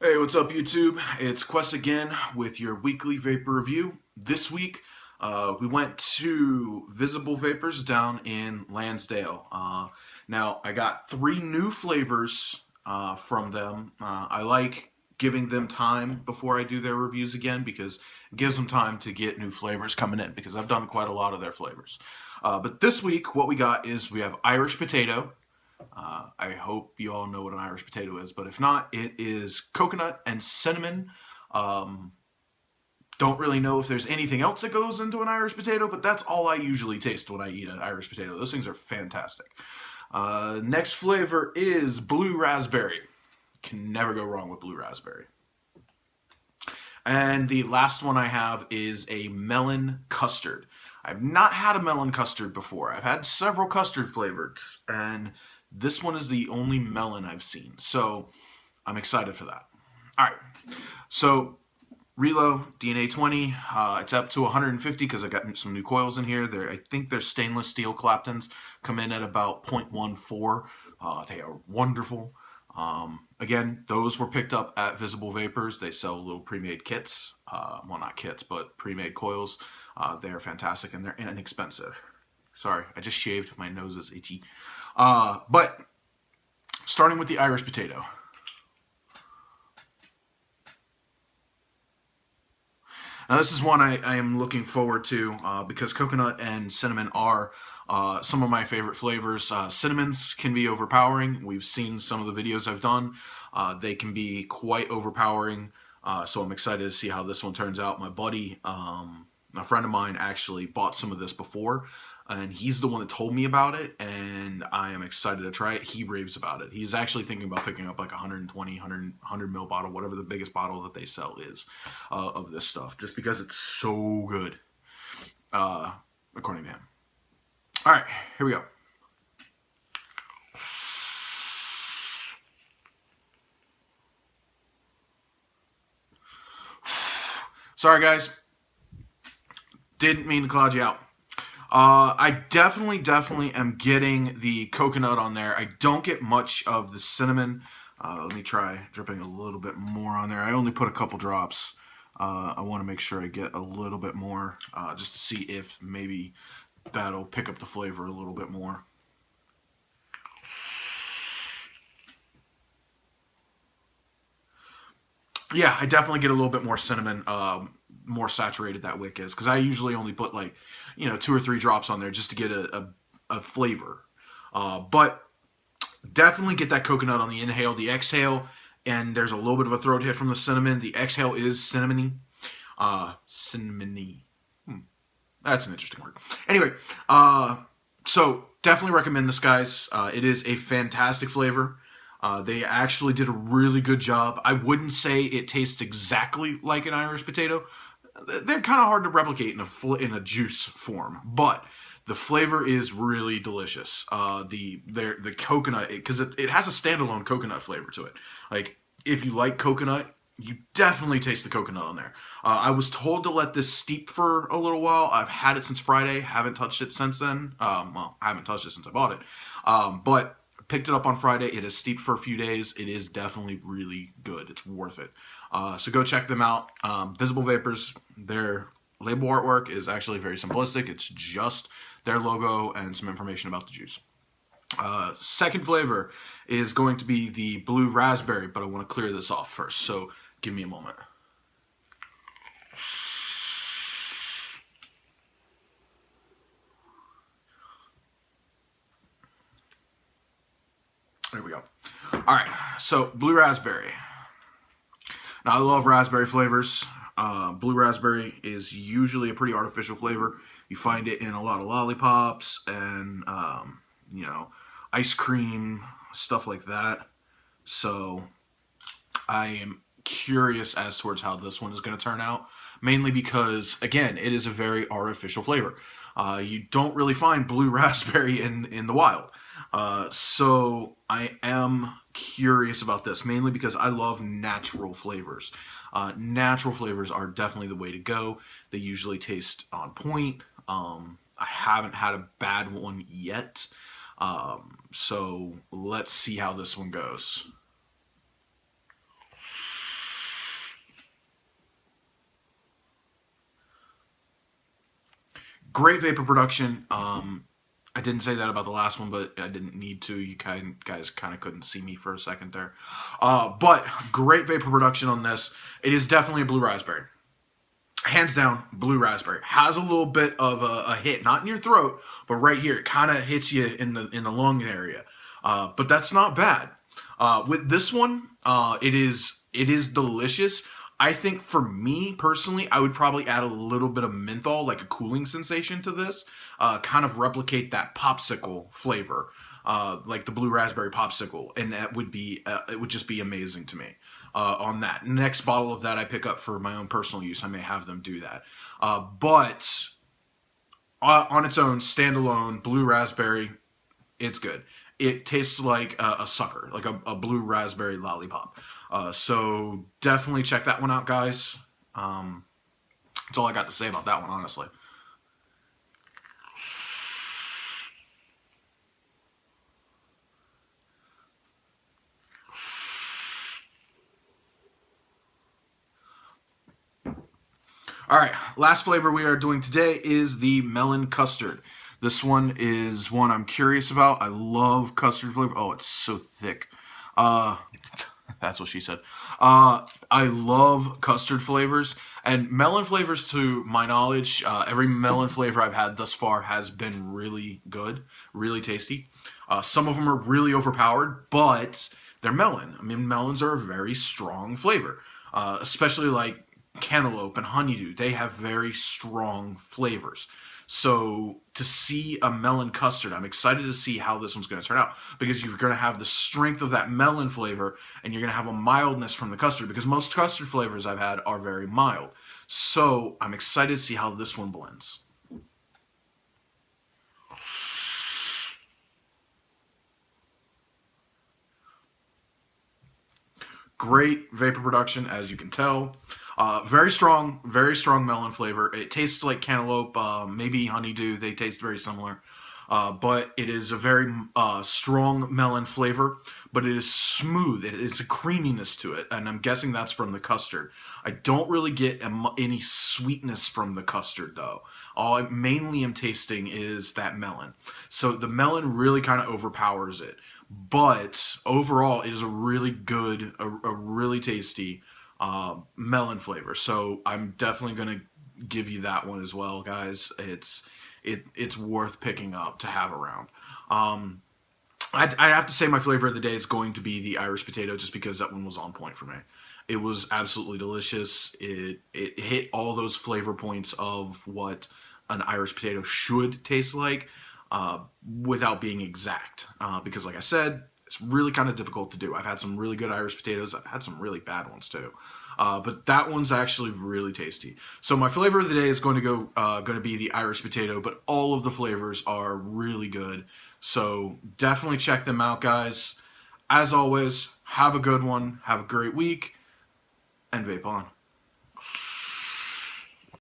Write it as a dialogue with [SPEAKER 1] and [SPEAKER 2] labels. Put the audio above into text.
[SPEAKER 1] Hey, what's up, YouTube? It's Quest again with your weekly vapor review. This week, we went to Visible Vapors down in Lansdale. Now, I got 3 new flavors from them. I like giving them time before I do their reviews again because it gives them time to get new flavors coming in because I've done quite a lot of their flavors. But this week, what we got is we have Irish Potato. I hope you all know what an Irish potato is, but if not, it is coconut and cinnamon. Um, don't really know if there's anything else that goes into an Irish potato, but that's all I usually taste when I eat an Irish potato. Those things are fantastic. Next flavor is blue raspberry. Can never go wrong with blue raspberry. And the last one I have is a melon custard. I've not had a melon custard before. I've had several custard flavors, and this one is the only melon I've seen. So I'm excited for that. All right. So Relo DNA 20. It's up to 150 because I got some new coils in here. I think they're stainless steel Claptons. Come in at about 0.14. They are wonderful. Again, those were picked up at Visible Vapors. They sell little pre-made kits. Well, not kits, but pre-made coils. They're fantastic and they're inexpensive. Sorry, I just shaved. My nose is itchy. But starting with the Irish potato. Now this is one I am looking forward to because coconut and cinnamon are some of my favorite flavors. Cinnamons can be overpowering. We've seen some of the videos I've done. They can be quite overpowering. So I'm excited to see how this one turns out. My buddy, a friend of mine, actually bought some of this before, and he's the one that told me about it, and I am excited to try it. He raves about it. He's actually thinking about picking up like 120, 100 ml bottle, whatever the biggest bottle that they sell is of this stuff, just because it's so good, according to him. All right, here we go. Sorry, guys. Didn't mean to cloud you out. I definitely am getting the coconut on there. I don't get much of the cinnamon. Let me try dripping a little bit more on there. I only put a couple drops. I want to make sure I get a little bit more just to see if maybe that'll pick up the flavor a little bit more. Yeah, I definitely get a little bit more cinnamon, more saturated that wick is, because I usually only put like, 2 or 3 drops on there just to get a flavor. But definitely get that coconut on the inhale, the exhale, and there's a little bit of a throat hit from the cinnamon. The exhale is cinnamony. Cinnamony. That's an interesting word. Anyway, so definitely recommend this, guys. It is a fantastic flavor. They actually did a really good job. I wouldn't say it tastes exactly like an Irish potato. They're kind of hard to replicate in a juice form, but the flavor is really delicious. The coconut, because it has a standalone coconut flavor to it. Like, if you like coconut, you definitely taste the coconut on there. I was told to let this steep for a little while. I've had it since Friday. Haven't touched it since then. Well, I haven't touched it since I bought it. But picked it up on Friday. It is steeped for a few days. It is definitely really good. It's worth it. So go check them out. Visible Vapors, their label artwork is actually very simplistic. It's just their logo and some information about the juice. Second flavor is going to be the blue raspberry, but I want to clear this off first, so give me a moment. There we go. All right, so blue raspberry. Now, I love raspberry flavors. Blue raspberry is usually a pretty artificial flavor. You find it in a lot of lollipops and, ice cream, stuff like that. So I am curious as towards how this one is going to turn out. Mainly because, again, it is a very artificial flavor. You don't really find blue raspberry in the wild. So I am curious about this, mainly because I love natural flavors. Natural flavors are definitely the way to go. They usually taste on point. I haven't had a bad one yet. So let's see how this one goes. Great vapor production. I didn't say that about the last one, but I didn't need to. You guys kind of couldn't see me for a second there. But great vapor production on this. It is definitely a blue raspberry. Hands down, blue raspberry. Has a little bit of a hit, not in your throat, but right here. It kind of hits you in the lung area. But that's not bad. With this one, it is delicious. I think for me personally, I would probably add a little bit of menthol, like a cooling sensation to this, kind of replicate that popsicle flavor, like the blue raspberry popsicle, and that would be it would just be amazing to me. On that next bottle of that I pick up for my own personal use, I may have them do that. But on its own, standalone, blue raspberry, it's good. It tastes like a sucker, like a blue raspberry lollipop. So definitely check that one out, guys. That's all I got to say about that one, honestly. All right, last flavor we are doing today is the melon custard. This one is one I'm curious about. I love custard flavor. Oh, it's so thick. That's what she said. I love custard flavors and melon flavors. To my knowledge, every melon flavor I've had thus far has been really good, really tasty. Some of them are really overpowered, but they're melon. I mean, melons are a very strong flavor, especially like cantaloupe and honeydew. They have very strong flavors. So to see a melon custard, I'm excited to see how this one's going to turn out, because you're going to have the strength of that melon flavor and you're going to have a mildness from the custard, because most custard flavors I've had are very mild. So I'm excited to see how this one blends. Great vapor production, as you can tell. Very strong melon flavor. It tastes like cantaloupe, maybe honeydew. They taste very similar. But it is a very strong melon flavor, but it is smooth. It is a creaminess to it, and I'm guessing that's from the custard. I don't really get any sweetness from the custard, though. All I mainly am tasting is that melon. So the melon really kind of overpowers it. But overall, it is a really good, a really tasty melon flavor. So I'm definitely going to give you that one as well, guys. It's worth picking up to have around. I have to say my flavor of the day is going to be the Irish potato, just because that one was on point for me. It was absolutely delicious. It hit all those flavor points of what an Irish potato should taste like, without being exact. Because like I said, it's really kind of difficult to do. I've had some really good Irish potatoes. I've had some really bad ones too. But that one's actually really tasty. So my flavor of the day is going to be the Irish potato, but all of the flavors are really good. So definitely check them out, guys. As always, have a good one. Have a great week, and vape on.